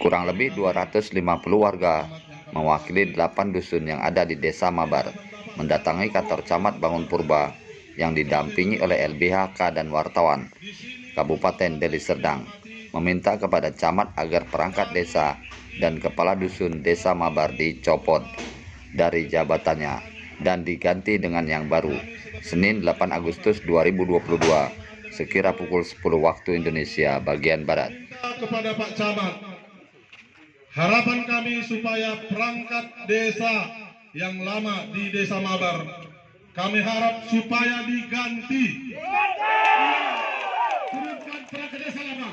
Kurang lebih 250 warga mewakili 8 dusun yang ada di Desa Mabar mendatangi kantor Camat Bangun Purba yang didampingi oleh LBHK dan wartawan Kabupaten Deli Serdang, meminta kepada camat agar perangkat desa dan kepala dusun Desa Mabar dicopot dari jabatannya dan diganti dengan yang baru Senin 8 Agustus 2022 sekira pukul 10 waktu Indonesia bagian Barat. Kepada Pak Camat, harapan kami supaya perangkat desa yang lama di Desa Mabar, kami harap supaya diganti. Perangkat desa lama.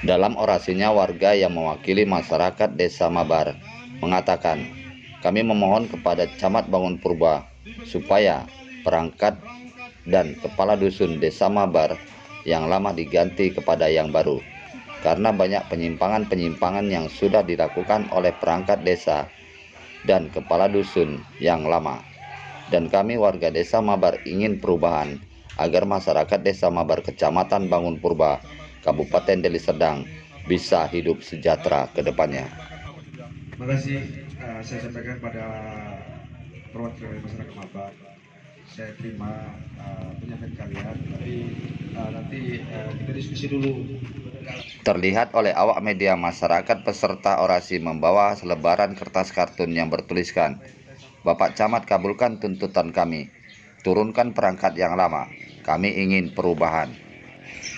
Dalam orasinya, warga yang mewakili masyarakat Desa Mabar mengatakan, kami memohon kepada Camat Bangun Purba supaya perangkat dan kepala dusun Desa Mabar yang lama diganti kepada yang baru, karena banyak penyimpangan-penyimpangan yang sudah dilakukan oleh perangkat desa dan kepala dusun yang lama. Dan kami warga Desa Mabar ingin perubahan agar masyarakat Desa Mabar Kecamatan Bangun Purba, Kabupaten Deli Serdang bisa hidup sejahtera ke depannya. Terima kasih. Saya sampaikan pada perwakilan masyarakat Mabar. Saya terima penyampaian kalian, tapi nanti kita diskusi dulu. Terlihat oleh awak media masyarakat peserta orasi membawa selebaran kertas kartun yang bertuliskan, Bapak Camat kabulkan tuntutan kami, turunkan perangkat yang lama, kami ingin perubahan.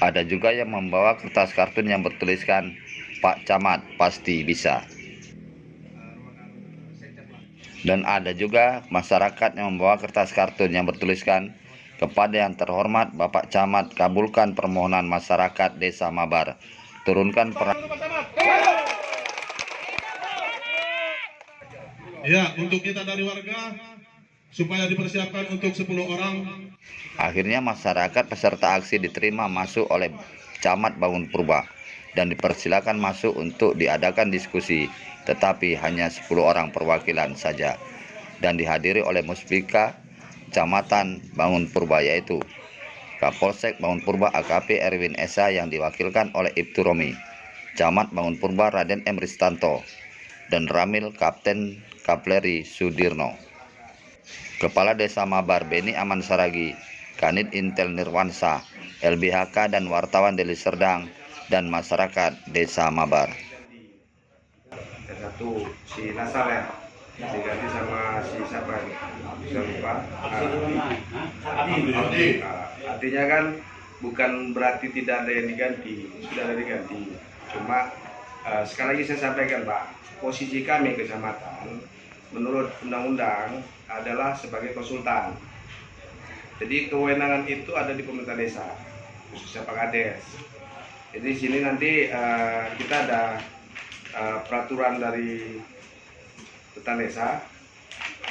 Ada juga yang membawa kertas kartun yang bertuliskan, Pak Camat pasti bisa. Dan ada juga masyarakat yang membawa kertas kartun yang bertuliskan, kepada yang terhormat Bapak Camat kabulkan permohonan masyarakat Desa Mabar, turunkan perangkat. Ya, untuk kita dari warga supaya dipersiapkan untuk 10 orang. Akhirnya masyarakat peserta aksi diterima masuk oleh Camat Bangun Purba dan dipersilakan masuk untuk diadakan diskusi, tetapi hanya 10 orang perwakilan saja, dan dihadiri oleh Muspika Kecamatan Bangun Purba, yaitu Kapolsek Bangun Purba AKP Erwin Esa yang diwakilkan oleh Ibtu Romi, Camat Bangun Purba Raden M. Ristanto, dan Ramil Kapten Kapleri Sudirno, Kepala Desa Mabar Beni Aman Saragi, Kanit Intel Nirwansa, LBHK dan wartawan Deli Serdang, dan masyarakat Desa Mabar. Yang satu si Nasar ya, diganti sama si siapa? Saya lupa. Artinya kan bukan berarti tidak ada yang diganti, sudah ada diganti. Cuma sekali lagi saya sampaikan Pak, posisi kami kecamatan menurut undang-undang adalah sebagai konsultan. Jadi kewenangan itu ada di pemerintah desa, khususnya Pak Kades. Jadi di sini nanti kita ada peraturan dari Tata Desa,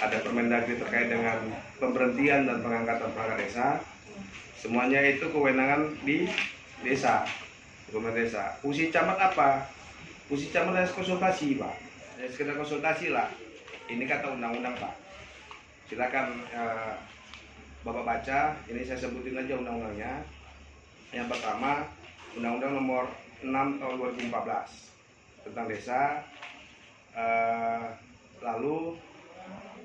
ada Permendagri terkait dengan pemberhentian dan pengangkatan perangkat desa. Semuanya itu kewenangan di desa, di pemerintah desa. Fungsi camat apa? Fungsi camat adalah konsultasi Pak. Ya, sekedar konsultasi lah. Ini kata undang-undang Pak. Silakan Bapak baca. Ini saya sebutin aja undang-undangnya. Yang pertama, Undang-Undang Nomor 6 Tahun 2014 tentang desa. Lalu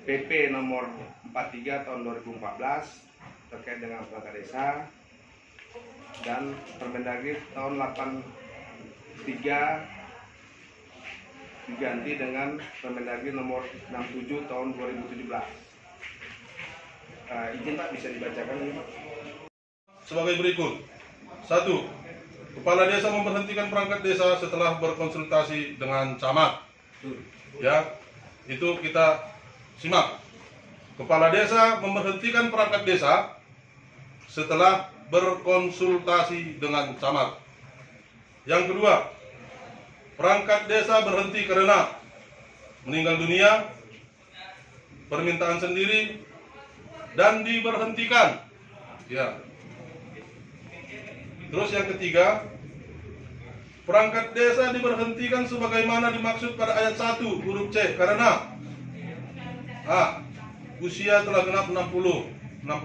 PP Nomor 43 Tahun 2014 terkait dengan perangkat desa, dan Permendagri Tahun 83 diganti dengan Permendagri Nomor 67 Tahun 2017. Izin Pak, bisa dibacakan ini Pak? Sebagai berikut. 1. Kepala desa memberhentikan perangkat desa setelah berkonsultasi dengan camat. Ya, itu kita simak. Kepala desa memberhentikan perangkat desa setelah berkonsultasi dengan camat. Yang kedua, perangkat desa berhenti karena meninggal dunia, permintaan sendiri, dan diberhentikan. Ya. Terus yang ketiga, perangkat desa diberhentikan sebagaimana dimaksud pada ayat 1 huruf C karena A. Usia telah genap 60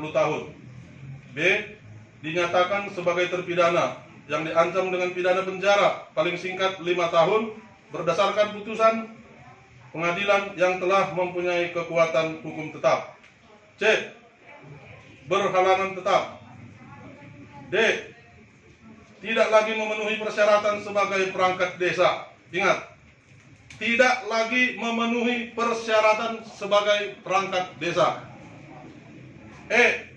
tahun. B. Dinyatakan sebagai terpidana yang diancam dengan pidana penjara paling singkat 5 tahun berdasarkan putusan pengadilan yang telah mempunyai kekuatan hukum tetap. C. Berhalangan tetap. D. Tidak lagi memenuhi persyaratan sebagai perangkat desa. Ingat, tidak lagi memenuhi persyaratan sebagai perangkat desa. E.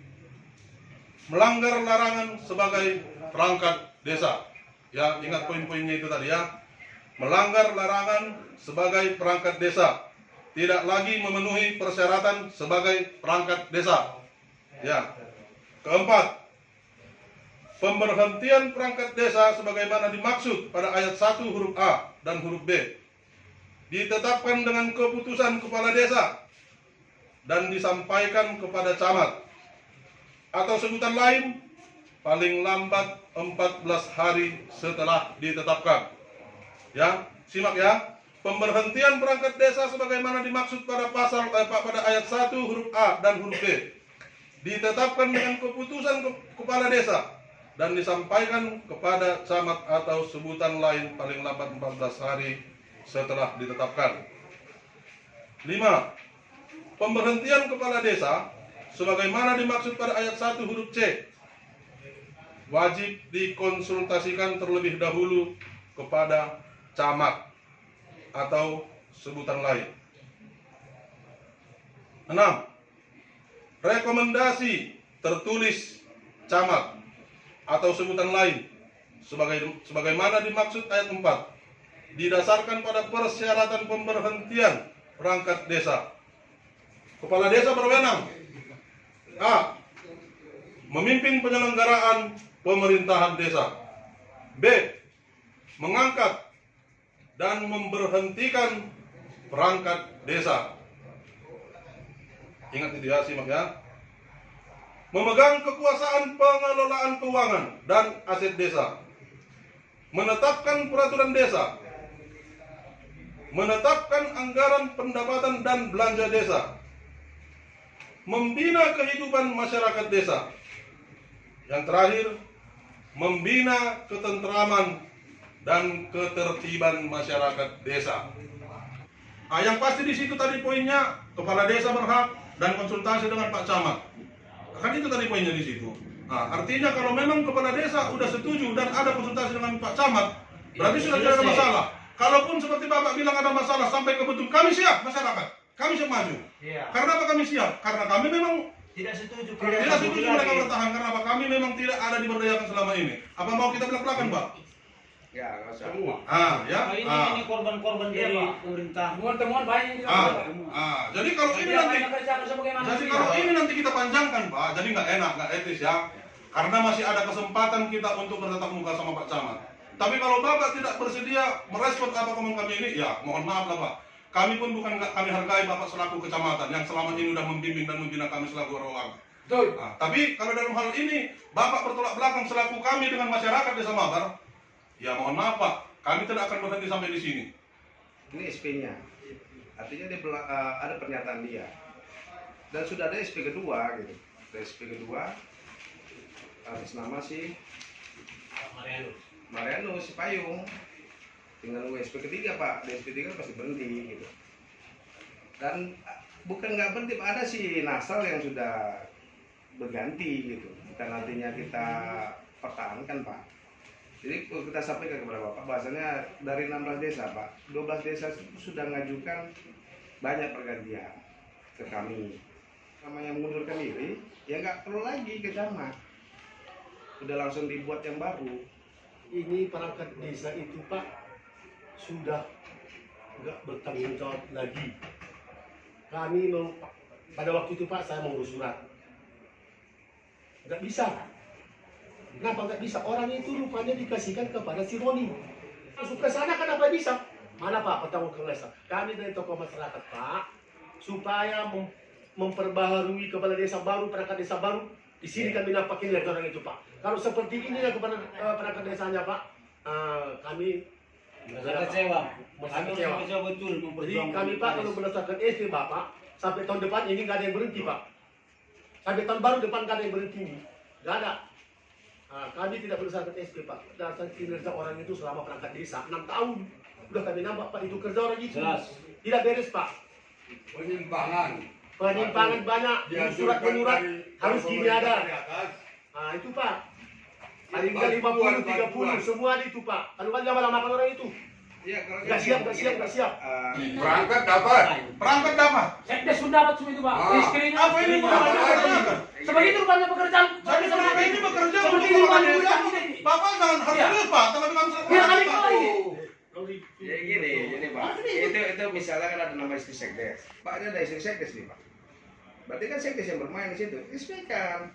Melanggar larangan sebagai perangkat desa. Ya, ingat poin-poinnya itu tadi ya. Melanggar larangan sebagai perangkat desa. Tidak lagi memenuhi persyaratan sebagai perangkat desa. Ya. Keempat, pemberhentian perangkat desa sebagaimana dimaksud pada ayat 1 huruf A dan huruf B ditetapkan dengan keputusan kepala desa dan disampaikan kepada camat atau sebutan lain paling lambat 14 hari setelah ditetapkan. Ya, simak ya. Pemberhentian perangkat desa sebagaimana dimaksud pada pada ayat 1 huruf A dan huruf B ditetapkan dengan keputusan kepala desa dan disampaikan kepada camat atau sebutan lain paling lambat 14 hari setelah ditetapkan. 5. Pemberhentian kepala desa sebagaimana dimaksud pada ayat 1 huruf C wajib dikonsultasikan terlebih dahulu kepada camat atau sebutan lain. 6. Rekomendasi tertulis camat atau sebutan lain sebagaimana dimaksud ayat 4 didasarkan pada persyaratan pemberhentian perangkat desa. Kepala desa berwenang: A. Memimpin penyelenggaraan pemerintahan desa. B. Mengangkat dan memberhentikan perangkat desa. Ingat itu ya, simak ya. Memegang kekuasaan pengelolaan keuangan dan aset desa. Menetapkan peraturan desa. Menetapkan anggaran pendapatan dan belanja desa. Membina kehidupan masyarakat desa. Yang terakhir, membina ketentraman dan ketertiban masyarakat desa. Yang pasti di situ tadi poinnya, kepala desa berhak dan konsultasi dengan Pak Camat. Kan itu tadi poinnya di situ. Artinya kalau memang kepala desa udah setuju dan ada konsultasi dengan Pak Camat, berarti sudah tidak ada masalah. Kalaupun seperti Bapak bilang ada masalah sampai ke Betul, kami siap masyarakat, kami siap maju. Karena apa kami siap? Karena kami memang tidak setuju mereka bertahan. Karena apa? Kami memang tidak ada diberdayakan selama ini. Apa mau kita belak-belakan, Pak? Ya, nggak usah. Ini korban-korban dari pemerintah. Temuan-temuan banyak juga. Jadi kalau ini nanti kita panjangkan, Pak, jadi nggak enak, nggak etis ya. Karena masih ada kesempatan kita untuk bertatap muka sama Pak Camat. Tapi kalau Bapak tidak bersedia merespon apa komen kami ini, ya mohon maaf lah Pak. Kami pun bukan kami hargai Bapak selaku kecamatan yang selama ini sudah membimbing dan membina kami selaku orang. Betul. Tapi kalau dalam hal ini Bapak bertolak belakang selaku kami dengan masyarakat Desa Mabar, ya mohon maaf Pak, kami tidak akan berhenti sampai di sini. Ini SP-nya, artinya dia ada pernyataan dia, dan sudah ada SP kedua gitu. Ada SP kedua atas nama si Mariano si Payung. Tinggal nunggu SP ketiga Pak, di SP 3 pasti berhenti gitu. Dan bukan nggak berhenti Pak, ada si Nasal yang sudah berganti gitu. Bukan nantinya kita pertahankan Pak. Jadi kita sampaikan kepada Bapak bahasanya dari 16 desa Pak, 12 desa itu sudah mengajukan banyak pergantian ke kami. Sama yang mengundurkan diri, ya nggak perlu lagi ke camat. Udah langsung dibuat yang baru. Ini perangkat desa itu Pak sudah nggak bertanggung jawab lagi. Kami pada waktu itu Pak saya mengurus surat, nggak bisa. Kenapa nggak bisa? Orang itu rupanya dikasihkan kepada si Roni. Masuk ke sana kenapa bisa? Mana Pak petanggung desa? Kami dari tokoh masyarakat Pak, supaya memperbaharui kepala desa baru, perangkat desa baru. Di sini kami nampakin lihat orang itu Pak. Kalau seperti ini ya kepada perangkat desanya Pak, kami kecewa. Kami kecewa betul. Jadi kami Pak kalau berdasarkan SP Bapak, sampai tahun depan ini nggak ada yang berhenti Pak. Sampai tahun baru depan nggak ada yang berhenti, nggak ada. Kami tidak berdasarkan SP Pak. Berdasarkan kinerja orang itu selama perangkat desa 6 tahun. Udah kami nambah Pak, itu kerja orang itu. Jelas. Tidak beres Pak. Penyimpangan banyak, surat menyurat harus gini ada. Nah itu Pak. Paling nggak 50, 30, semua itu Pak. Kalau kan lama-lama makan orang itu. Iya, kalau Nggak siap, nggak siap, nggak siap. Berangkat dapat. Perangkat dapat. Sekdes sudah dapat semua itu Pak. Istrinya. Apa ini perangkat? Sebagai itu rupanya pekerjaan. Jadi mereka ini bekerja untuk Seperti ini orang rupanya desa. pekerjaan ini. Bapak jangan harus serius Pak, tapi kami sudah Biar kali Pak. kau ini. ya gini Pak. Itu misalnya kan ada nama istri sekdes. Pak ini ada istri sekdes nih Pak. Berarti kan sekdes yang bermain di situ. Istikan.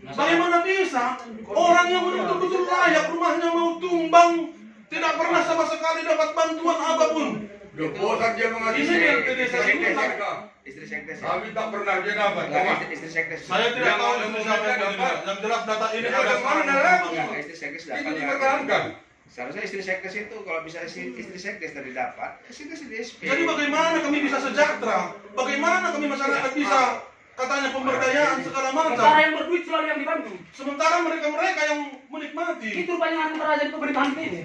Bagaimana bisa orang yang betul-betul layak rumahnya mau tumbang tidak pernah sama sekali dapat bantuan apapun. Bosan dia mengasih Ini yang desa ini Istri sekdes. Kami tak pernah dia dapat. Istri sekdes. Saya tidak tahu itu siapa yang dapat. Yang jelas data ini ada sekarang. Istri sekdes Itu dapat. dipertahankan. Seharusnya istri sekdes itu kalau bisa istri sekdes tadi dapat, istri di SP. Jadi bagaimana kami bisa sejahtera? Bagaimana kami masyarakat bisa katanya pemberdayaan segala Sementara macam? yang berduit selalu yang dibantu. Sementara mereka yang menikmati. Itu rupanya yang kerajaan pemerintahan ini.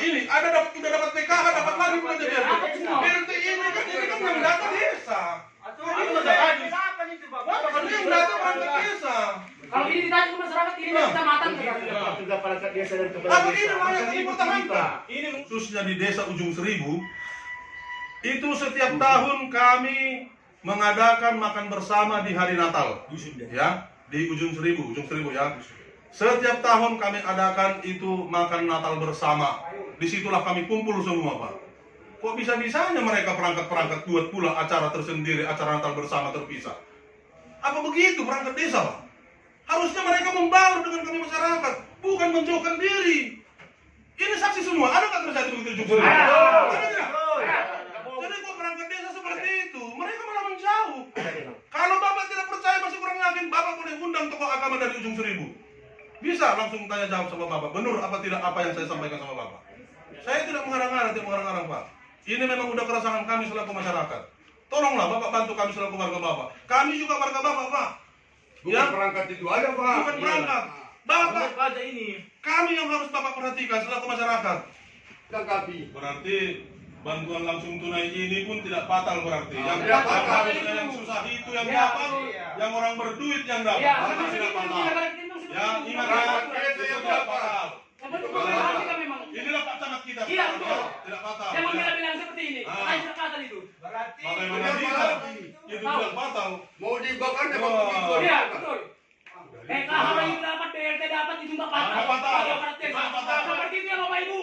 Ini udah dapat PKH, dapat lagi bukan DPRD. BLT ini kan yang data desa. Ini yang data perangkat desa. Kalau ini ditanya ke masyarakat ini kecamatan. Juga perangkat desa dan kepala Apa desa. ini layak Maka dipertahankan? Ini khususnya di desa Ujung Seribu. Itu setiap tahun kami mengadakan makan bersama di hari Natal. Ya, di Ujung Seribu ya. Setiap tahun kami adakan itu makan Natal bersama. Disitulah kami kumpul semua Pak. Kok bisa-bisanya mereka perangkat-perangkat buat pula acara tersendiri, acara Natal bersama terpisah? Apa begitu perangkat desa Pak? Harusnya mereka membaur dengan kami masyarakat, bukan menjauhkan diri. Ini saksi semua, ada nggak terjadi begitu di Ujung Seribu? Ada tidak? Jadi kok perangkat desa seperti itu, mereka malah menjauh. Kalau Bapak tidak percaya, masih kurang yakin, Bapak boleh undang tokoh agama dari Ujung Seribu. Bisa langsung tanya jawab sama Bapak, benar apa tidak apa yang saya sampaikan sama Bapak. Saya tidak mengarang-arang Pak. Ini memang udah keresahan kami selaku masyarakat. Tolonglah Bapak bantu kami selaku warga Bapak. Kami juga warga Bapak Pak. Bukan perangkat itu ada Pak. Bukan perangkat. Bapak, aja ini. kami yang harus Bapak perhatikan selaku masyarakat. Tangkapi. Berarti bantuan langsung tunai ini pun tidak fatal berarti. Yang tidak fatal fatal. harusnya yang susah itu yang dapat, yang orang berduit yang dapat. Ya, Maka tidak fatal. Ya, ingat ya, itu tidak fatal. Inilah Pak Camat kita. Iya, sekarang, betul. ya. Tidak fatal. Yang bilang seperti ini. Saya tidak fatal itu. Bagaimana bisa? Itu tidak fatal. Mau dibakar dapat Wah. begitu. Iya, betul. PKH yang dapat, BLT dapat, itu nggak fatal. Nggak fatal. Nggak fatal. Seperti itu ya Bapak Ibu.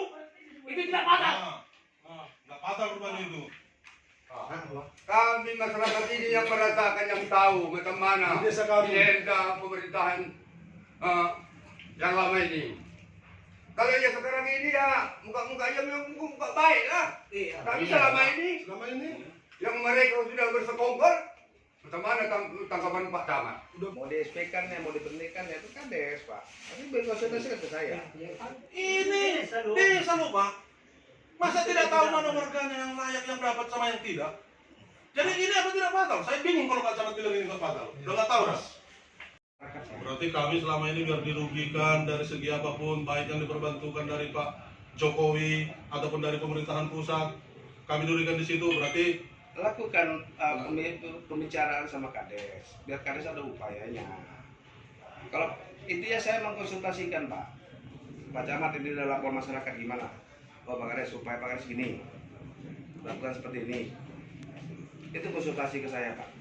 Itu tidak fatal. Nggak fatal rupanya itu. Kami masyarakat ini yang merasakan, yang tahu macam mana Di desa kami. kinerja pemerintahan yang lama ini. Kalau ya sekarang ini ya muka-mukanya memang muka baik lah. Tapi selama ini yang mereka sudah bersekongkol, macam mana tanggapan Pak Camat? Mau di SP kan ya, mau diberhentikan ya itu kan des Pak. Tapi berkonsultasi ke saya. Ini desa loh Pak. Masa tidak tahu mana warganya yang layak, yang dapat sama yang tidak? Jadi ini apa tidak fatal? Saya bingung kalau Pak Camat bilang ini nggak fatal. Udah nggak tahu dah. Berarti kami selama ini biar dirugikan dari segi apapun, baik yang diperbantukan dari Pak Jokowi ataupun dari pemerintahan pusat, kami dirugikan di situ. Berarti Lakukan pembicaraan sama Kades, biar Kades ada upayanya. Kalau intinya saya mengkonsultasikan Pak Camat ini dalam lapor masyarakat gimana? Oh Pak Kades, supaya Pak Kades gini, lakukan seperti ini. Itu konsultasi ke saya Pak.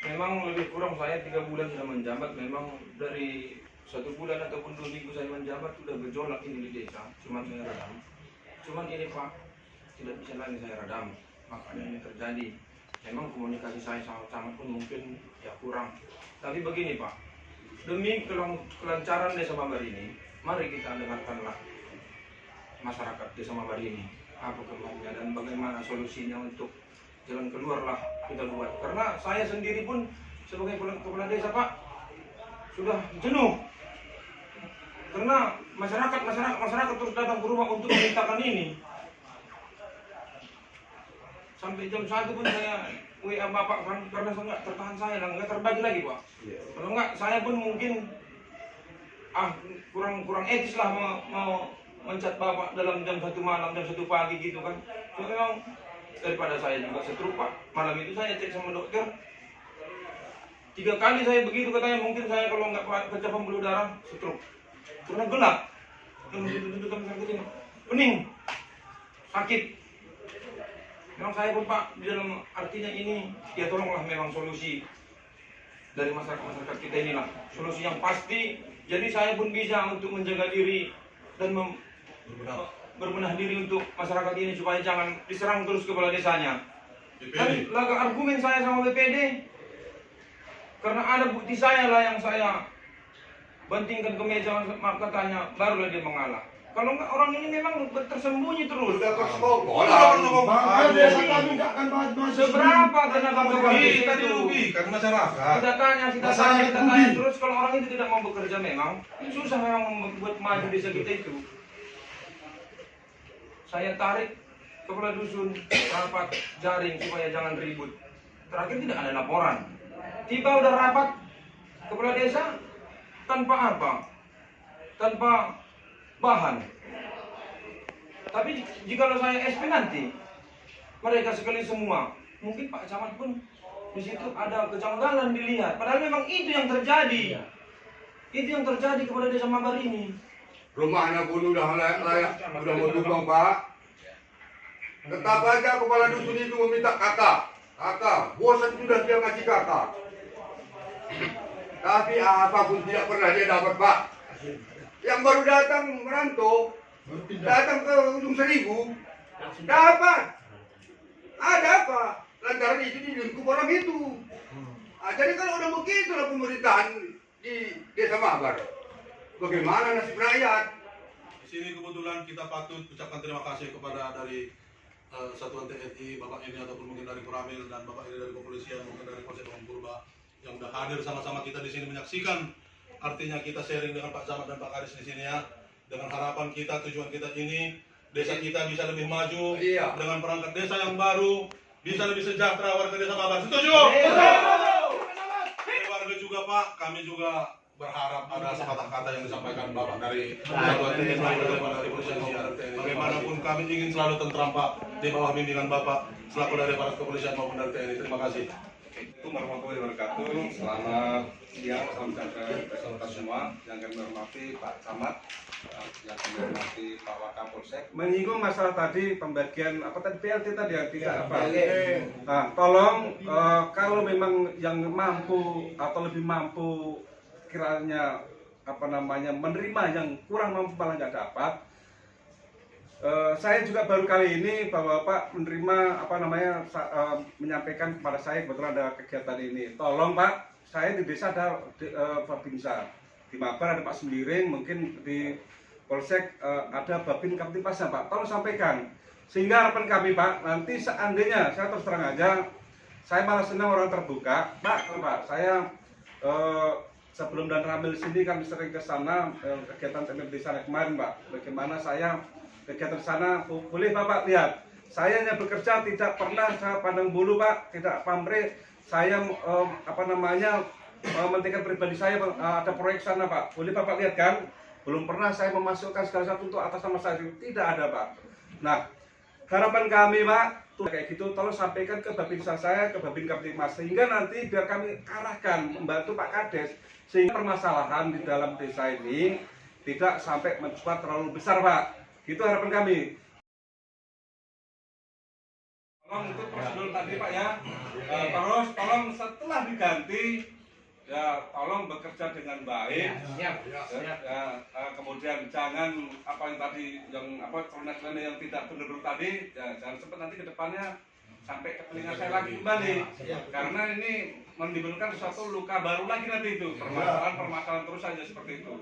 Memang lebih kurang saya 3 bulan sudah menjabat. Memang dari 1 bulan ataupun 2 minggu saya menjabat sudah berjolak ini di desa. Cuman saya redam. Cuman ini Pak, tidak bisa lagi saya redam. Makanya ini terjadi. Memang komunikasi saya sama camat pun mungkin ya kurang. Tapi begini Pak, demi kelancaran desa Mabar ini, mari kita dengarkanlah masyarakat desa Mabar ini apa keluhannya dan bagaimana solusinya untuk jalan keluarlah kita buat. Karena saya sendiri pun sebagai kepala desa Pak sudah jenuh. Karena masyarakat terus datang ke rumah untuk memintakan ini. Sampai jam 1 pun saya WA Bapak kan karena saya nggak tertahan saya lah, nggak terbagi lagi Pak. Kalau nggak saya pun mungkin kurang etis lah mau mencat Bapak dalam jam 1 malam, jam 1 pagi gitu kan. So memang daripada saya juga stroke Pak. Malam itu saya cek sama dokter 3 kali saya begitu katanya, mungkin saya kalau nggak baca pembuluh darah stroke. Karena gelap. Pening. Sakit. Memang saya pun Pak di dalam artinya ini ya tolonglah memang solusi dari masyarakat kita inilah. Solusi yang pasti. Jadi saya pun bisa untuk menjaga diri dan berbenah diri untuk masyarakat ini supaya jangan diserang terus kepala desanya. Dan laga argumen saya sama BPD karena ada bukti saya lah yang saya bantingkan ke meja, katanya barulah dia mengalah. Kalau enggak orang ini memang tersembunyi terus. Sudah tersekongkol. Desa kami nggak akan bahas Seberapa tenaga bekerja Kita dirugikan masyarakat. kita tanya terus kalau orang itu tidak mau bekerja memang susah memang membuat maju desa kita itu. Saya tarik kepala dusun rapat jaring supaya jangan ribut. Terakhir tidak ada laporan. Tiba udah rapat kepala desa tanpa apa? Tanpa bahan. Tapi jika saya SP nanti mereka sekali semua, mungkin Pak Camat pun di situ ada kejanggalan dilihat. Padahal memang itu yang terjadi. Itu yang terjadi kepada desa Mabar ini. Rumahnya pun udah layak, udah mau tumbang Pak. Tetap aja kepala dusun itu meminta kakak. Bosan sudah dia ngasih kakak. Tapi apapun tidak pernah dia dapat Pak. Yang baru datang merantau, datang ke Ujung Seribu, dapat. Ada apa? Lantaran itu di lingkup orang itu. Jadi kalau udah begitulah pemerintahan di Desa Mabar, bagaimana nasib rakyat? Di sini kebetulan kita patut ucapkan terima kasih kepada dari Satuan TNI, Bapak ini ataupun mungkin dari Koramil dan Bapak ini dari kepolisian, mungkin dari Polsek Bawang Purba yang sudah hadir sama-sama kita di sini menyaksikan. Artinya kita sharing dengan Pak Camat dan Pak Kadis di sini ya. Dengan harapan kita, tujuan kita ini desa kita bisa lebih maju dengan perangkat desa yang baru, bisa lebih sejahtera warga desa Mabar. Setuju? Warga juga Pak, kami juga berharap ada sepatah kata yang disampaikan Bapak dari Satuan TNI dan dari Polisian TNI. Bagaimanapun kami ingin selalu tentram Pak di bawah bimbingan Bapak selaku dari aparat kepolisian maupun dari TNI. Terima kasih. Assalamualaikum warahmatullahi wabarakatuh. Selamat siang, salam sejahtera kita semua. Yang kami hormati Pak Camat, yang kami hormati Pak Wakapolsek. Menyinggung masalah tadi pembagian apa tadi PLT tadi yang tidak apa. Nah, tolong kalau memang yang mampu atau lebih mampu kiranya apa namanya menerima, yang kurang mampu malah nggak dapat. Saya juga baru kali ini bahwa Pak menerima apa namanya menyampaikan kepada saya kebetulan ada kegiatan ini. Tolong Pak, saya di desa ada Babinsa, di Mabar ada Pak Sembiring, mungkin di Polsek ada Babin Kaptipasnya Pak. Tolong sampaikan. Sehingga harapan kami Pak, nanti seandainya saya terus terang aja, saya malah senang orang terbuka. Pak, saya sebelum dan Ramil sini kami sering ke sana kegiatan TMM di sana kemarin Pak. Bagaimana saya kegiatan sana, boleh Bapak lihat. Saya hanya bekerja, tidak pernah saya pandang bulu Pak, tidak pamrih. Saya apa namanya mementingkan pribadi saya, ada proyek sana Pak. Boleh Bapak lihat kan? Belum pernah saya memasukkan segala sesuatu untuk atas nama saya, tidak ada Pak. Nah, harapan kami Pak, kayak gitu, tolong sampaikan ke Babinsa saya, ke Babin Kaptimas, sehingga nanti biar kami arahkan, membantu Pak Kades, sehingga permasalahan di dalam desa ini tidak sampai mencuat terlalu besar Pak. Itu harapan kami. Tolong ikut prosedur tadi Pak ya. Terus tolong setelah diganti ya tolong bekerja dengan baik. Kemudian jangan apa yang tadi yang apa celana-celana yang tidak benar-benar tadi ya, jangan sempat nanti ke depannya sampai ke telinga saya lagi kembali. Karena ini menimbulkan suatu luka baru lagi nanti itu. Permasalahan terus saja seperti itu.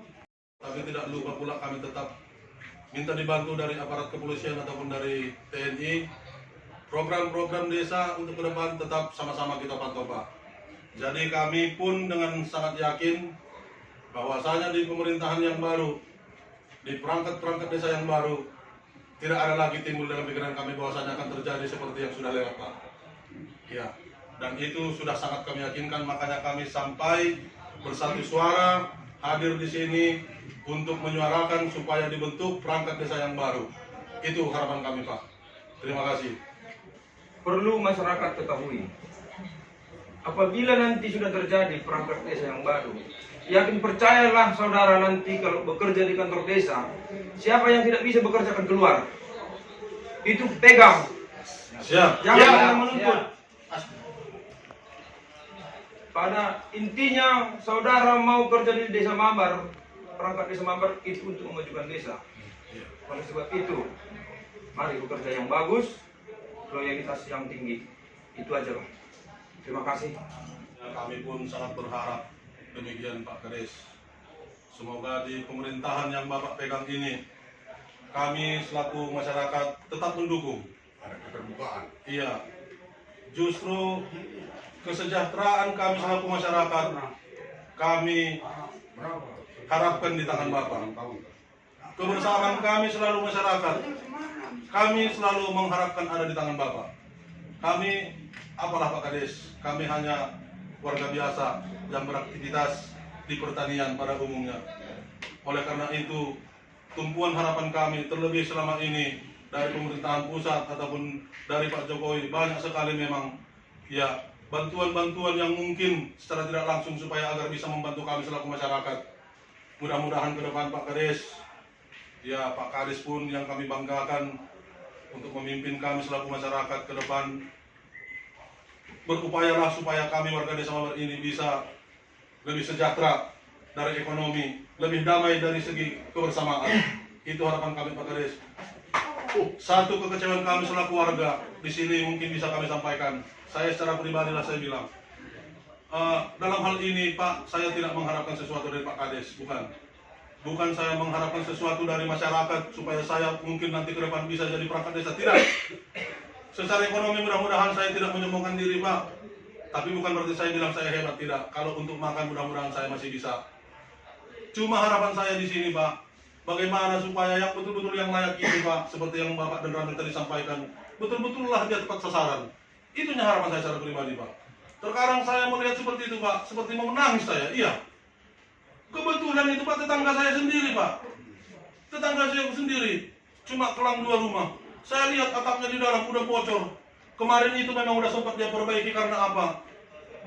Tapi tidak lupa pula kami tetap minta dibantu dari aparat kepolisian ataupun dari TNI. Program-program desa untuk ke depan tetap sama-sama kita pantau Pak. Jadi kami pun dengan sangat yakin bahwasanya di pemerintahan yang baru, di perangkat-perangkat desa yang baru, tidak ada lagi timbul dalam pikiran kami bahwasanya akan terjadi seperti yang sudah lewat Pak. Ya, dan itu sudah sangat kami yakinkan, makanya kami sampai bersatu suara hadir di sini untuk menyuarakan supaya dibentuk perangkat desa yang baru. Itu harapan kami, Pak. Terima kasih. Perlu masyarakat ketahui, apabila nanti sudah terjadi perangkat desa yang baru, yakin percayalah saudara, nanti kalau bekerja di kantor desa, siapa yang tidak bisa bekerja akan keluar. Itu pegang. Siap. Jangan menuntut. Pada intinya, saudara mau kerja di desa Mambar, perangkat desa Mambar itu untuk memajukan desa. Oleh sebab itu, mari bekerja yang bagus, loyalitas yang tinggi. Itu aja, Pak. Terima kasih. Kami pun sangat berharap demikian, Pak Kades. Semoga di pemerintahan yang Bapak pegang ini, kami selaku masyarakat tetap mendukung. Ada keterbukaan. Iya, justru kesejahteraan kami selaku masyarakat, kami harapkan di tangan Bapak. Kebersamaan kami selalu masyarakat, kami selalu mengharapkan ada di tangan Bapak. Kami, apalah Pak Kades, kami hanya warga biasa yang beraktivitas di pertanian pada umumnya. Oleh karena itu, tumpuan harapan kami terlebih selama ini dari pemerintahan pusat ataupun dari Pak Jokowi, banyak sekali memang ya bantuan-bantuan yang mungkin secara tidak langsung supaya agar bisa membantu kami selaku masyarakat. Mudah-mudahan ke depan Pak Kades, ya Pak Kades pun yang kami banggakan untuk memimpin kami selaku masyarakat ke depan. Berupayalah supaya kami warga desa Mambar ini bisa lebih sejahtera dari ekonomi, lebih damai dari segi kebersamaan. Itu harapan kami, Pak Kades. Satu kekecewaan kami selaku warga di sini mungkin bisa kami sampaikan. Saya secara pribadi lah saya bilang, dalam hal ini Pak, saya tidak mengharapkan sesuatu dari Pak Kades, bukan saya mengharapkan sesuatu dari masyarakat supaya saya mungkin nanti ke depan bisa jadi perangkat desa, tidak. Secara ekonomi mudah-mudahan saya tidak menyombongkan diri, Pak. Tapi bukan berarti saya bilang saya hebat, tidak. Kalau untuk makan mudah-mudahan saya masih bisa. Cuma harapan saya di sini, Pak, bagaimana supaya yang betul-betul yang layak ini, Pak, seperti yang Bapak dan Ramil tadi sampaikan, betul-betullah dia tepat sasaran. Itunya harapan saya secara pribadi, Pak. Terkadang saya melihat seperti itu, Pak, seperti mau menangis saya, iya. Kebetulan itu, Pak, tetangga saya sendiri, Pak. Tetangga saya sendiri, cuma kelang 2 rumah. Saya lihat atapnya di dalam udah bocor. Kemarin itu memang udah sempat dia perbaiki karena apa?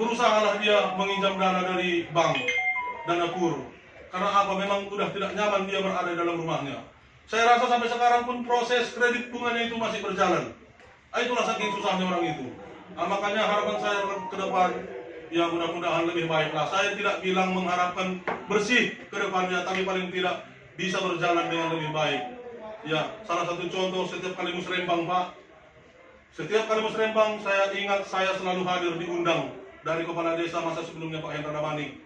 Berusahalah dia menginjam dana dari bank, dana kur. Karena apa? Memang udah tidak nyaman dia berada dalam rumahnya. Saya rasa sampai sekarang pun proses kredit bunganya itu masih berjalan. Itulah saking susahnya orang itu. Makanya harapan saya ke depan, ya mudah-mudahan lebih baiklah. Saya tidak bilang mengharapkan bersih ke depannya, tapi paling tidak bisa berjalan dengan lebih baik. Ya, salah satu contoh setiap kali musrembang, Pak. Setiap kali musrembang saya ingat saya selalu hadir diundang dari kepala desa masa sebelumnya Pak Hendra Damanik.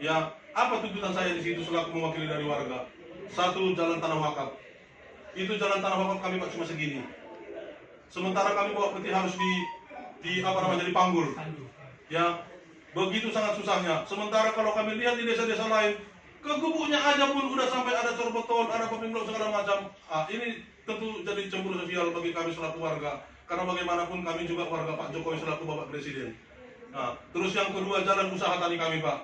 Ya, apa tuntutan saya di situ selaku mewakili dari warga? 1, jalan tanah wakaf. Itu jalan tanah wakaf kami Pak cuma segini. Sementara kami bawa peti harus dipanggul. Ya, begitu sangat susahnya. Sementara kalau kami lihat di desa-desa lain, ke gubuknya aja pun udah sampai ada corbeton, ada kopimblok segala macam. Ini tentu jadi cemburu sosial bagi kami selaku warga. Karena bagaimanapun kami juga warga Pak Jokowi selaku Bapak Presiden. Terus yang kedua, jalan usaha tani kami, Pak.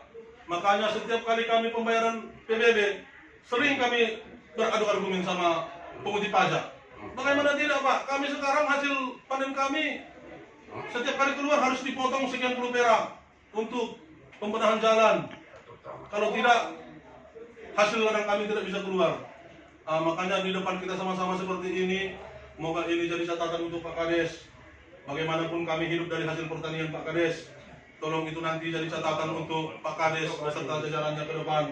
Makanya setiap kali kami pembayaran PBB, sering kami beradu argumen sama pemutih pajak. Bagaimana tidak, Pak? Kami sekarang hasil panen kami setiap kali keluar harus dipotong sekian puluh perak untuk pembenahan jalan. Kalau tidak, hasil ladang kami tidak bisa keluar. Makanya di depan kita sama-sama seperti ini, semoga ini jadi catatan untuk Pak Kades. Bagaimanapun kami hidup dari hasil pertanian Pak Kades, tolong itu nanti jadi catatan untuk Pak Kades beserta jajarannya ke depan.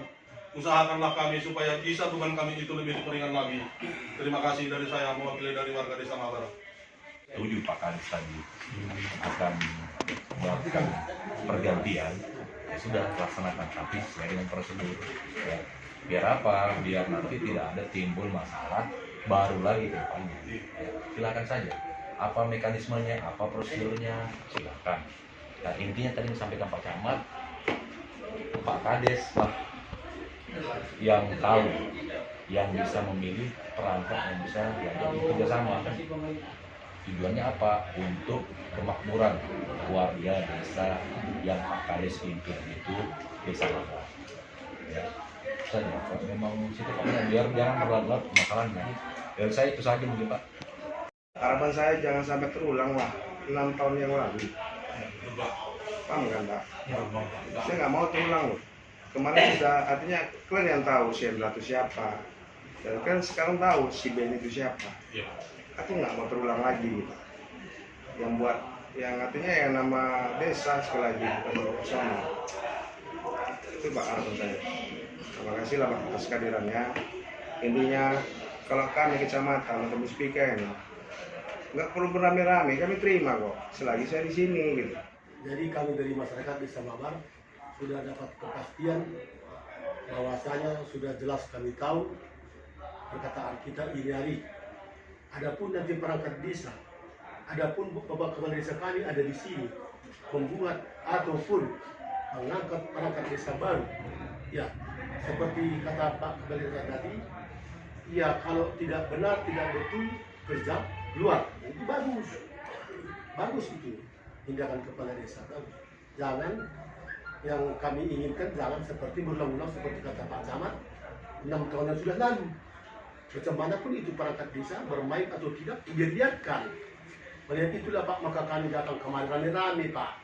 Usahakanlah kami supaya kisah bukan kami itu lebih diperingan lagi. Terima kasih dari saya mewakili dari warga desa Mambar. Setuju Pak Kades tadi akan melakukan pergantian, ya sudah laksanakan, tapi sesuai dengan prosedur. Ya. Biar apa? Biar nanti tidak ada timbul masalah baru lagi ke depannya. Ya, silakan saja. Apa mekanismenya, apa prosedurnya, silakan. Nah, intinya tadi disampaikan Pak Camat, Pak Kades lah yang tahu, yang bisa memilih perangkat yang bisa diajak kerjasama. Tujuannya apa? Untuk kemakmuran warga desa yang Pak Kades pimpin itu desa Mabar. Ya, saja Pak. Memang situ Pak, biar jangan berlarut-larut masalahnya. Dari saya itu saja mungkin Pak. Harapan saya jangan sampai terulang lah 6 tahun yang lalu. Paham kan Pak? Saya nggak mau terulang loh. Kemarin sudah, artinya kalian yang tahu si Endra itu siapa. Dan kan sekarang tahu si Ben itu siapa. Aku nggak mau terulang lagi gitu. Yang buat, yang artinya yang nama desa sekali lagi bukan personal. Itu Pak harapan saya. Terima kasih lah Pak atas kehadirannya. Intinya kalau kami kecamatan atau Muspika ini nggak perlu beramai-ramai, kami terima kok selagi saya di sini gitu. Jadi kami dari masyarakat Desa Mabar sudah dapat kepastian bahwasanya sudah jelas kami tahu perkataan kita ini hari. Adapun nanti perangkat desa, adapun Bapak Kepala Desa kami ada di sini membuat ataupun mengangkat perangkat desa baru. Ya, seperti kata Pak Kepala Desa tadi, ya kalau tidak benar, tidak betul, kerja keluar. Itu bagus. Bagus itu tindakan Kepala Desa. Jangan yang kami inginkan jangan seperti berulang-ulang seperti kata Pak Camat 6 tahun yang sudah lalu. Macam mana pun itu perangkat desa bermain atau tidak, dibiarkan. Melihat itulah Pak, maka kami datang kemari rame-rame Pak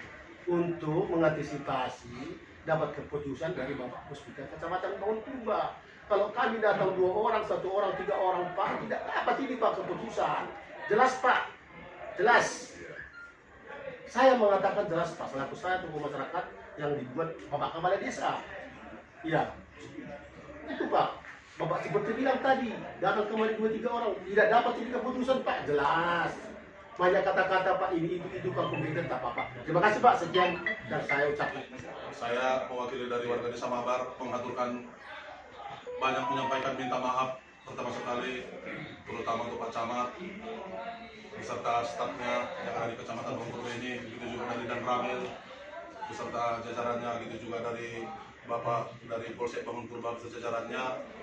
untuk mengantisipasi dapat keputusan dari Bapak Puspita Kecamatan Bangun Purba. Kalau kami datang 2 orang, 1 orang, 3 orang Pak, tidak dapat ini Pak keputusan. Jelas Pak, jelas. Saya mengatakan jelas Pak, selaku saya tokoh masyarakat yang dibuat Bapak Kepala Desa. Iya, itu Pak. Bapak seperti bilang tadi, datang kemari 2-3 orang, tidak dapat ini keputusan Pak, jelas. Banyak kata-kata Pak, ini itu Pak, kompeten tak apa-apa. Terima kasih Pak, sekian dan saya ucapkan. Saya mewakili dari warga Desa Mabar mengaturkan banyak menyampaikan minta maaf pertama sekali, terutama untuk Pak Camat beserta stafnya yang ada di Kecamatan Bungkulu ini, begitu juga dari Dan Ramil beserta jajarannya, gitu juga dari Bapak dari Polsek Bangun Purba beserta jajarannya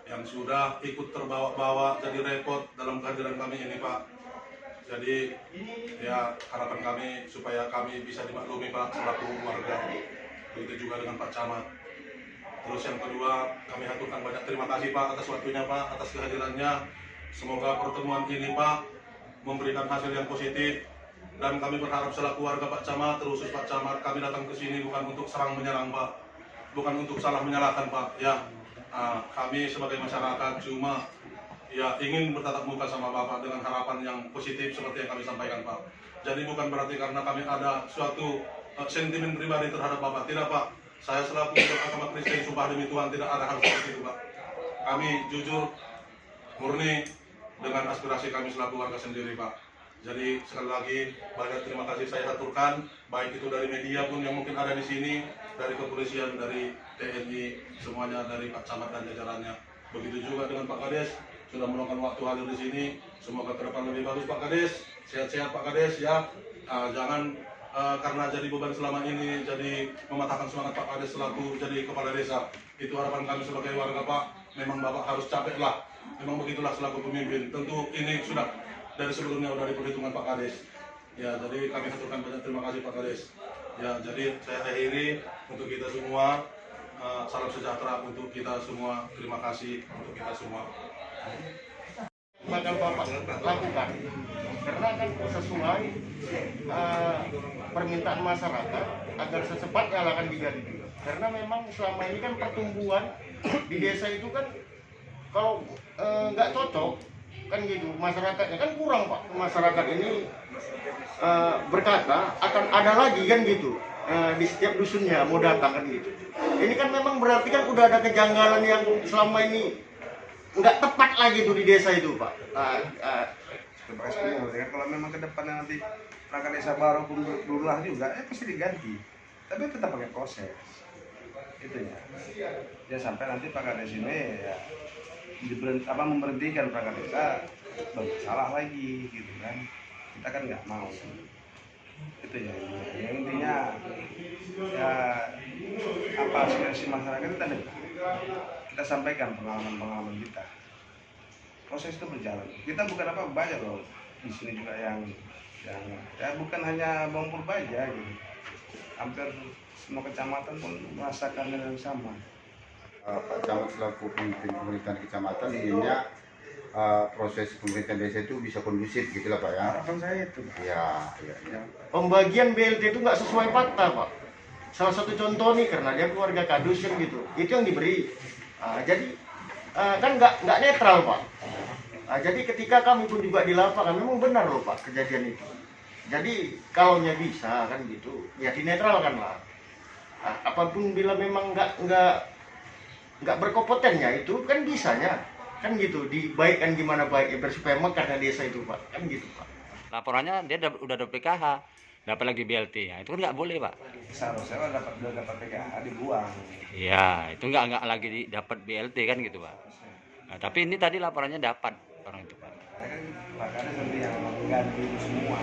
yang sudah ikut terbawa-bawa jadi repot dalam kehadiran kami ini Pak. Jadi ya harapan kami supaya kami bisa dimaklumi Pak selaku warga, begitu juga dengan Pak Camat. Terus yang kedua, kami haturkan banyak terima kasih Pak atas waktunya Pak, atas kehadirannya. Semoga pertemuan ini Pak memberikan hasil yang positif, dan kami berharap selaku warga Pak Camat, terkhusus Pak Camat, kami datang ke sini bukan untuk serang menyerang Pak, bukan untuk salah menyalahkan Pak. Ya, kami sebagai masyarakat cuma ya ingin bertatap muka sama Bapak dengan harapan yang positif seperti yang kami sampaikan Pak. Jadi bukan berarti karena kami ada suatu sentimen pribadi terhadap Bapak, tidak Pak. Saya selaku beragama Kristen sumpah demi Tuhan tidak ada hal seperti itu Pak. Kami jujur, murni dengan aspirasi kami selaku warga sendiri Pak. Jadi sekali lagi banyak terima kasih saya aturkan, baik itu dari media pun yang mungkin ada di sini, dari kepolisian, dari TNI, semuanya dari Pak Camat dan jajarannya. Begitu juga dengan Pak Kades sudah meluangkan waktu hadir di sini. Semoga ke depan lebih bagus Pak Kades, sehat-sehat Pak Kades ya. Jangan karena jadi beban selama ini jadi mematahkan semangat Pak Kades selaku jadi kepala desa. Itu harapan kami sebagai warga Pak. Memang Bapak harus capek lah. Memang begitulah selaku pemimpin. Tentu ini sudah dari sebelumnya sudah diperhitungkan Pak Kades. Ya, jadi kami haturkan banyak terima kasih Pak Kades. Ya, jadi saya akhiri untuk kita semua. Salam sejahtera untuk kita semua. Terima kasih untuk kita semua. Bakal Bapak lakukan karena kan sesuai permintaan masyarakat agar secepatnya akan digali. Karena memang selama ini kan pertumbuhan di desa itu kan kalau nggak cocok kan gitu, masyarakatnya kan kurang Pak. Masyarakat ini berkata akan ada lagi kan gitu di setiap dusunnya mau datang kan gitu. Ini kan memang berarti kan udah ada kejanggalan yang selama ini nggak tepat lagi tuh di desa itu Pak. Kalau memang ke depannya nanti perangkat desa baru pun berulah juga, pasti diganti. Tapi tetap pakai proses. Itu ya. Ya sampai nanti perangkat desa ini ya memberhentikan perangkat desa bersalah lagi gitu kan. Kita kan nggak mau. Itu ya. Yang intinya ya apa aspirasi masyarakat kita dengar. Kita sampaikan pengalaman-pengalaman kita. Proses itu berjalan. Kita bukan apa banyak loh. di sini juga yang ya bukan hanya Bawang Purba aja gitu. Hampir semua kecamatan pun merasakan hal yang sama. Pak Camat selaku pemimpin pemerintahan kecamatan inginnya proses pemerintahan desa itu bisa kondusif gitu lah Pak ya. Harapan saya itu. Iya. Pembagian BLT itu nggak sesuai fakta Pak. Salah satu contoh nih karena dia keluarga kadus kan gitu, itu yang diberi. Jadi kan nggak netral Pak. Jadi ketika kami pun juga di lapangan memang benar loh Pak kejadian itu. Jadi kalau bisa kan gitu, ya dinetralkan lah. Apapun bila memang nggak berkompetennya itu kan bisanya kan gitu dibaikkan gimana baiknya supaya mekarnya desa itu Pak kan gitu Pak. Laporannya dia udah ada PKH, dapat lagi BLT, ya itu kan nggak boleh Pak. Seharusnya dapat PKH dibuang. Iya, itu nggak lagi dapat BLT kan gitu Pak. Nah, tapi ini tadi laporannya dapat orang itu Pak. Kan Pak Kades nanti yang mengganti itu semua.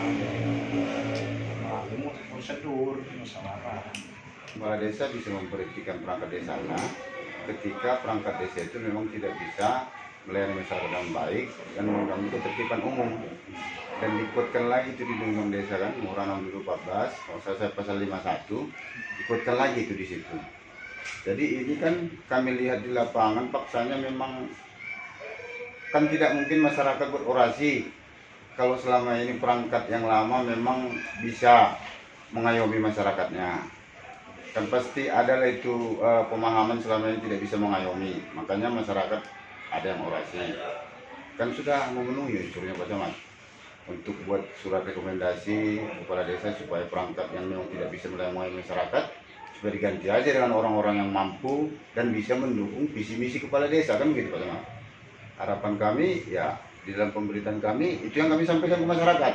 Melalui prosedur masalah apa? Kepala desa bisa memberhentikan perangkat desanya ketika perangkat desa itu memang tidak bisa melayani masyarakat dengan baik dan mengganggu ketertiban umum. Dan dikuatkan lagi itu di Undang-Undang Desa kan, Nomor 6 2014, kalau saya pasal 51, dikuatkan lagi itu di situ. Jadi ini kan kami lihat di lapangan faktanya memang kan tidak mungkin masyarakat berorasi kalau selama ini perangkat yang lama memang bisa mengayomi masyarakatnya. Kan pasti adalah itu pemahaman selama ini tidak bisa mengayomi, makanya masyarakat ada yang orasi. Kan sudah memenuhi unsurnya Pak Camat untuk buat surat rekomendasi kepala desa supaya perangkat yang memang tidak bisa melayani masyarakat supaya diganti aja dengan orang-orang yang mampu dan bisa mendukung visi misi kepala desa kan begitu Pak Camat. Harapan kami ya di dalam pemberitaan kami itu yang kami sampaikan ke masyarakat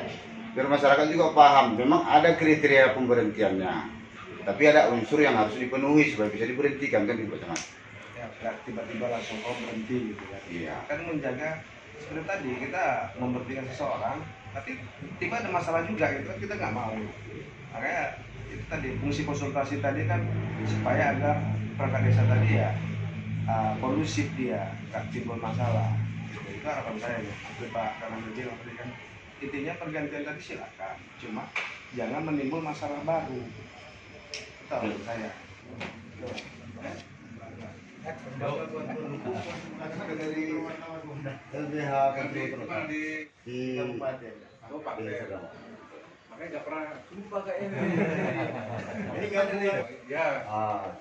biar masyarakat juga paham memang ada kriteria pemberhentiannya tapi ada unsur yang harus dipenuhi supaya bisa diberhentikan kan gitu Pak Camat. Ya tiba-tiba langsung berhenti gitu kan. Iya. Kan menjaga seperti tadi kita memberhentikan seseorang tapi tiba ada masalah juga gitu kan kita nggak mau. Makanya itu tadi fungsi konsultasi tadi kan supaya agar perangkat desa tadi ya kondusif dia, nggak timbul masalah. Jadi itu harapan saya ya. Seperti Pak Kanan bilang tadi kan intinya pergantian tadi silakan, cuma jangan menimbul masalah baru. Itu harapan saya. Dari LBH di Kabupaten. Makanya nggak pernah lupa kayaknya. Ini nggak ada nih. Ya.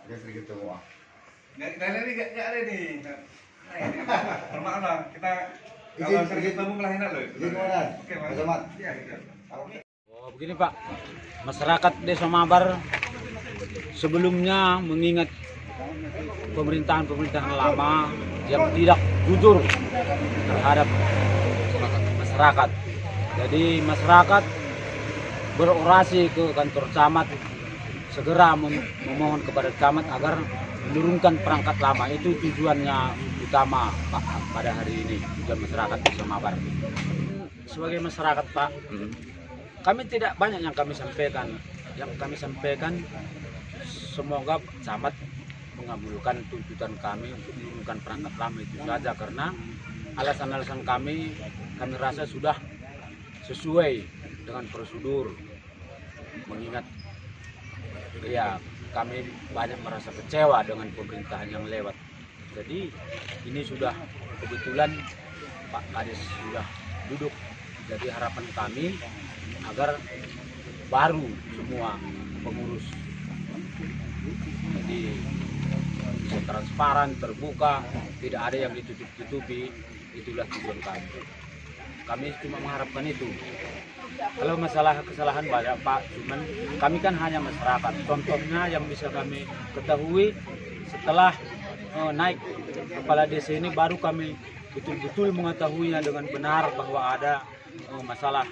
Dia sering ketemu. Nah ini nggak ada nih. Nah ini bermakna kita kalau sering ketemu melahirkan loh. Oke Mas. Selamat. Iya. Oh, begini Pak, masyarakat Desa Mabar sebelumnya mengingat pemerintahan lama yang tidak jujur terhadap masyarakat. Jadi masyarakat berorasi ke kantor camat segera memohon kepada camat agar menurunkan perangkat lama. Itu tujuannya utama Pak pada hari ini, tujuan masyarakat Desa Mabar. Sebagai masyarakat Pak, kami tidak banyak yang kami sampaikan. Yang kami sampaikan semoga camat mengabulkan tuntutan kami untuk menurunkan perangkat lama itu saja, karena alasan-alasan kami rasa sudah sesuai dengan prosedur. Mengingat ya kami banyak merasa kecewa dengan pemerintahan yang lewat. Jadi ini sudah kebetulan Pak Kades sudah duduk. Jadi harapan kami agar baru semua pengurus jadi bisa transparan, terbuka, tidak ada yang ditutup-tutupi. Itulah tujuan kami. Kami cuma mengharapkan itu. Kalau masalah kesalahan banyak Pak, cuman kami kan hanya masyarakat. Contohnya yang bisa kami ketahui setelah naik kepala desa ini baru kami betul-betul mengetahuinya dengan benar bahwa ada masalah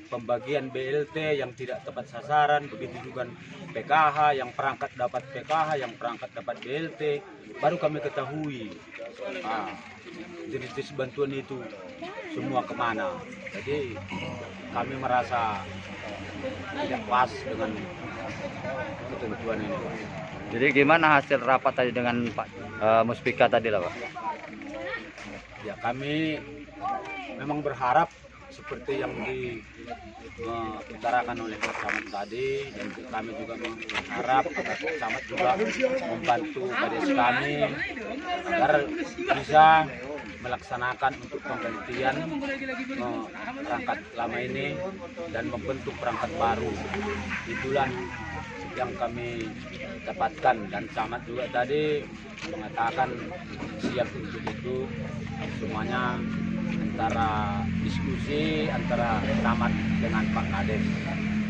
pembagian BLT yang tidak tepat sasaran, begitu juga PKH, yang perangkat dapat PKH, yang perangkat dapat BLT, baru kami ketahui jenis bantuan itu semua kemana. Jadi kami merasa tidak pas dengan ketentuan ini. Jadi gimana hasil rapat tadi dengan Pak Muspika tadi lah Pak? Ya kami memang berharap seperti yang diutarakan oleh Pak Camat tadi, dan kami juga mengharap agar Pak Camat juga membantu kades kami agar bisa melaksanakan untuk penggantian perangkat lama ini dan membentuk perangkat baru. Itulah yang kami dapatkan, dan Camat juga tadi mengatakan siap untuk itu. Semuanya antara diskusi antara Camat dengan Pak Kades.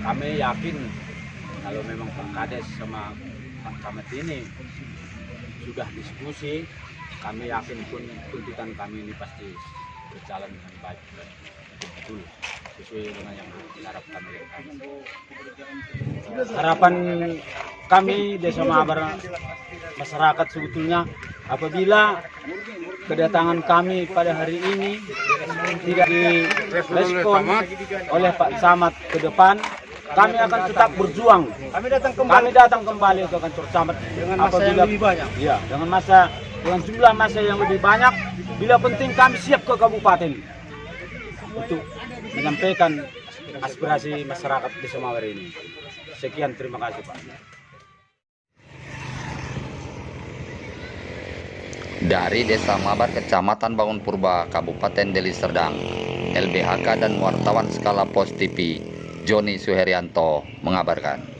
Kami yakin kalau memang Pak Kades sama Pak Camat ini sudah diskusi, kami yakin pun tuntutan kami ini pasti berjalan dengan baik dan betul sesuai dengan yang diharapkan oleh kami. Harapan kami Desa Mabar, masyarakat sebetulnya, apabila kedatangan kami pada hari ini tidak direspon oleh Pak Camat ke depan, kami akan tetap berjuang. Kami datang kembali ke kantor Camat dengan masa yang lebih banyak. Ya, dengan jumlah masa yang lebih banyak. Bila penting kami siap ke kabupaten untuk menyampaikan aspirasi masyarakat Desa Mabar ini. Sekian, terima kasih Pak. Dari Desa Mabar, Kecamatan Bangun Purba, Kabupaten Deli Serdang, LBHK dan wartawan Skala Pos TV, Joni Suherianto mengabarkan.